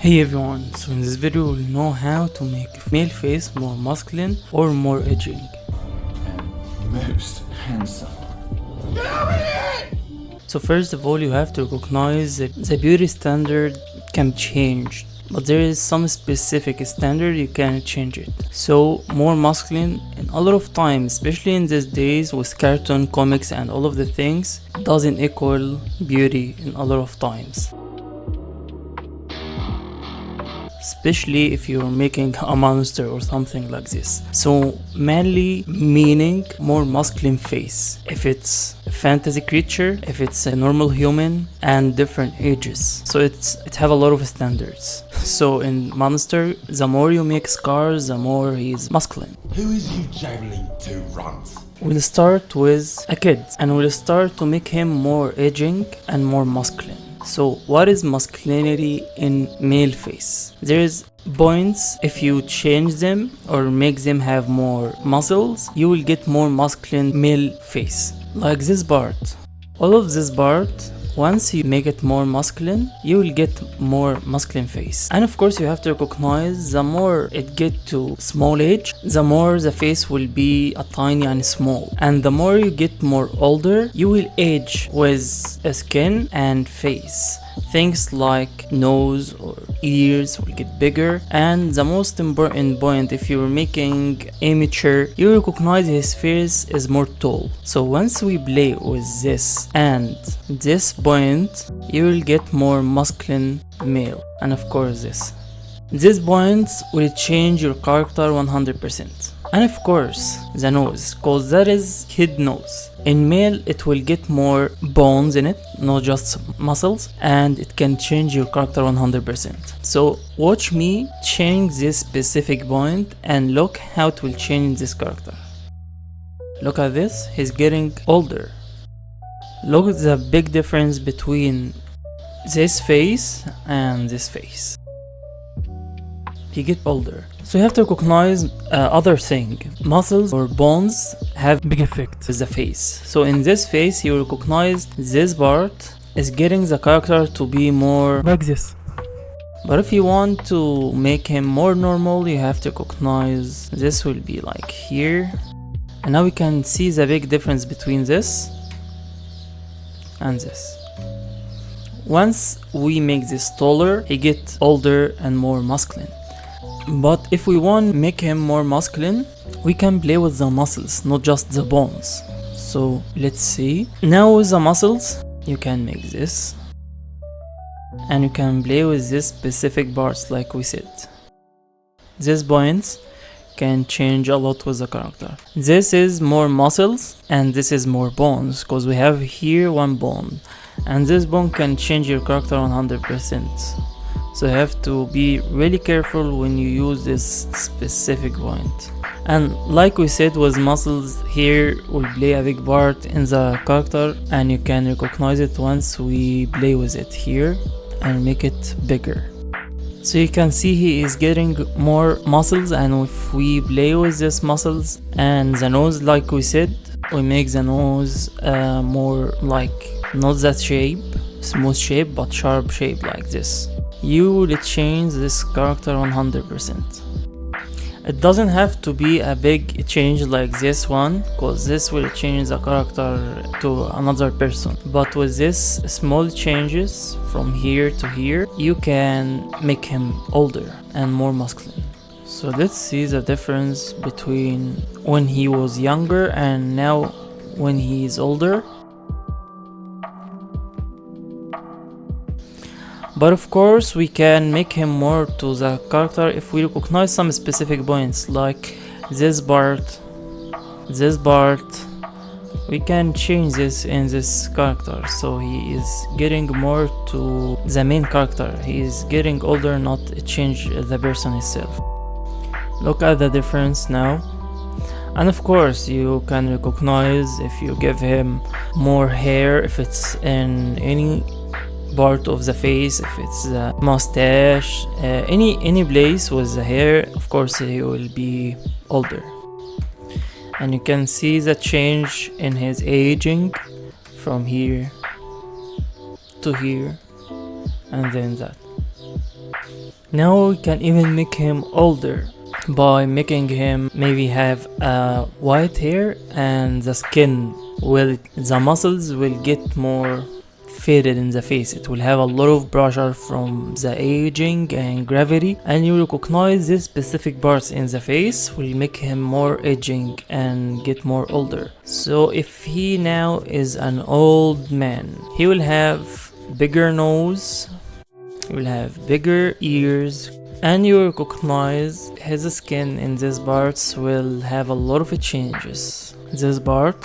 Hey everyone, so in this video we'll know how to make male face more masculine or more edging. And most handsome. So first of all you have to recognize that the beauty standard can be changed, but there is some specific standard you can change it. So more masculine, and a lot of times, especially in these days with cartoon, comics and all of the things, doesn't equal beauty in a lot of times. Especially if you're making a monster or something like this. So manly meaning more masculine face, if it's a fantasy creature, if it's a normal human, and different ages. So it have a lot of standards. So in monster, the more you make scars, the more he's masculine. Who is you jabbling to, runt? We'll start with a kid and we'll start to make him more edging and more masculine. So what is masculinity in male face? There is points. If you change them or make them have more muscles, you will get more masculine male face. Like this part. All of this part, once you make it more masculine, you will get more masculine face. And of course you have to recognize the more it get to small age, the more the face will be a tiny and small. And the more you get more older, you will age with a skin and face. Things like nose or ears will get bigger. And the most important point, if you're making immature, you recognize his face is more tall. So once we play with this and this point, you will get more masculine male. And of course this point will change your character 100%. And of course the nose, cause that is kid nose. In male it will get more bones in it, not just muscles, and it can change your character 100%. So watch me change this specific point and look how it will change this character. Look at this, he's getting older. Look at the big difference between this face and this face. He get older. So you have to recognize other thing. Muscles or bones have big effect with the face. So in this face you recognize this part is getting the character to be more like this. But if you want to make him more normal, you have to recognize this will be like here. And now we can see the big difference between this and this. Once we make this taller, he gets older and more masculine. But if we want to make him more masculine, we can play with the muscles, not just the bones. So let's see. Now with the muscles, you can make this. And you can play with this specific parts like we said. These points can change a lot with the character. This is more muscles and this is more bones, because we have here one bone. And this bone can change your character 100%. So you have to be really careful when you use this specific point. And like we said, with muscles here will play a big part in the character, and you can recognize it once we play with it here and make it bigger. So you can see he is getting more muscles, and if we play with these muscles and the nose, like we said, we make the nose more like not that shape, smooth shape, but sharp shape like this. You will change this character 100%. It doesn't have to be a big change like this one, because this will change the character to another person. But with this small changes from here to here, you can make him older and more masculine. So let's see the difference between when he was younger and now when he is older. But of course we can make him more to the character if we recognize some specific points, like this part. We can change this in this character, so he is getting more to the main character. He is getting older, not change the person itself. Look at the difference now. And of course you can recognize if you give him more hair, if it's in any part of the face, if it's the mustache, any place with the hair, of course he will be older. And you can see the change in his aging from here to here, and then that. Now we can even make him older by making him maybe have white hair, and the muscles will get more faded in the face. It will have a lot of pressure from the aging and gravity, and you recognize these specific parts in the face will make him more aging and get more older. So if he now is an old man, he will have bigger nose, he will have bigger ears, and you recognize his skin in these parts will have a lot of changes. This part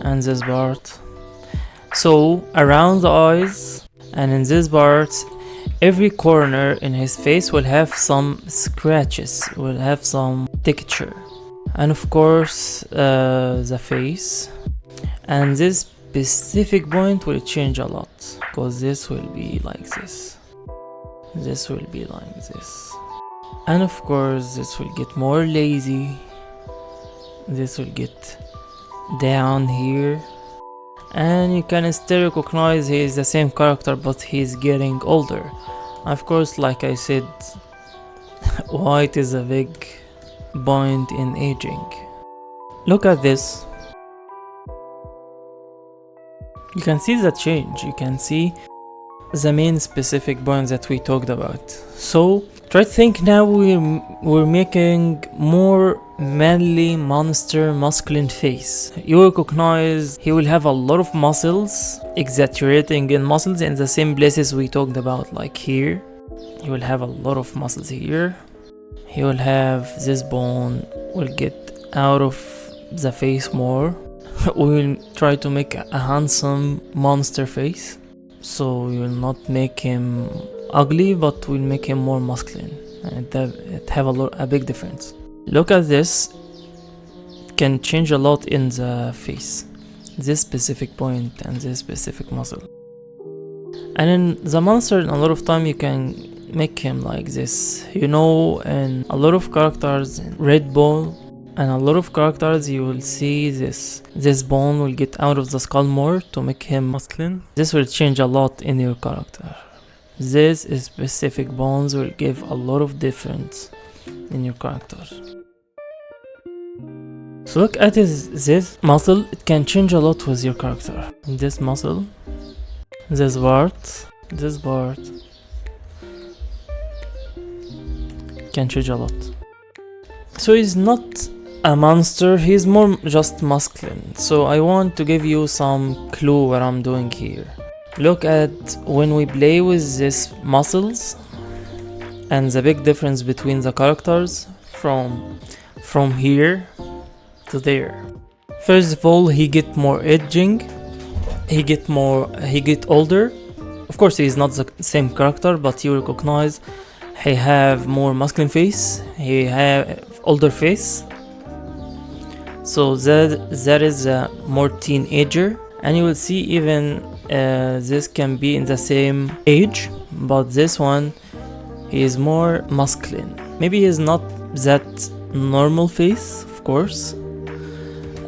and this part. So around the eyes and in this part, every corner in his face will have some scratches, will have some texture. And of course the face, and this specific point will change a lot, because this will be like this, this will be like this, and of course this will get more lazy, this will get down here, and you can still recognize he is the same character but he's getting older. Of course, like I said, white is a big point in aging. Look at this. You can see the change, you can see the main specific points that we talked about. So try to think now we're making more manly, monster, masculine face. You recognize he will have a lot of muscles, exaggerating in muscles in the same places we talked about, like here. He will have a lot of muscles here. He will have this bone will get out of the face more. We will try to make a handsome monster face. So we will not make him ugly, but we'll make him more masculine. And it have a big difference. Look at this. It can change a lot in the face. This specific point and this specific muscle. And in the monster, a lot of time you can make him like this. You know, in a lot of characters, red bone, and a lot of characters you will see this bone will get out of the skull more to make him masculine. This will change a lot in your character. This specific bones will give a lot of difference in your character. So look at this muscle, it can change a lot with your character. This muscle, this part can change a lot. So he's not a monster, he's more just masculine. So I want to give you some clue what I'm doing here. Look at when we play with these muscles and the big difference between the characters from here to there. First of all, he get more edging, he get older. Of course he's not the same character, but you recognize he have more masculine face, he have older face. So that is a more teenager, and you will see even this can be in the same age, but this one he is more masculine. Maybe he is not that normal face, of course,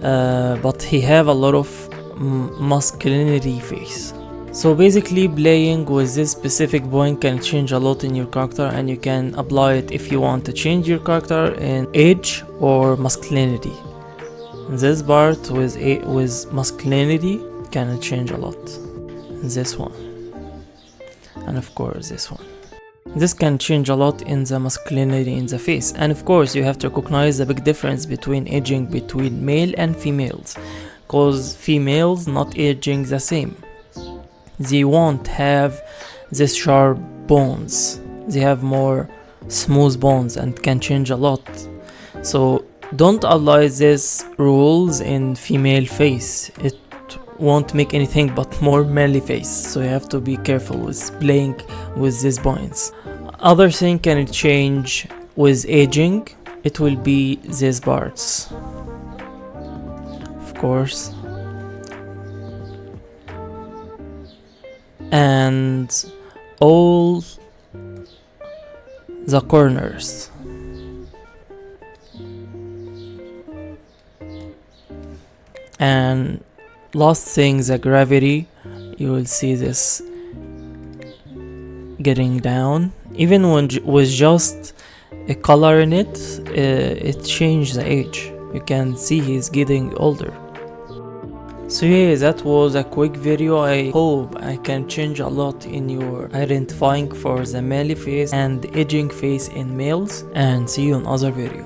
but he have a lot of masculinity face. So basically playing with this specific point can change a lot in your character, and you can apply it if you want to change your character in age or masculinity. This part with masculinity can change a lot. This one, and of course this one. This can change a lot in the masculinity in the face. And of course you have to recognize the big difference between aging between male and females, cause females not aging the same. They won't have this sharp bones, they have more smooth bones and can change a lot. So don't apply these rules in female face, it won't make anything but more manly face. So you have to be careful with playing with these points. Other thing can change with aging, it will be these parts, of course, and all the corners. And last thing, the gravity, you will see this getting down Even when with just a color in it, it changed the age. You can see he's getting older. So yeah, that was a quick video. I hope I can change a lot in your identifying for the male face and aging face in males, and see you in other video.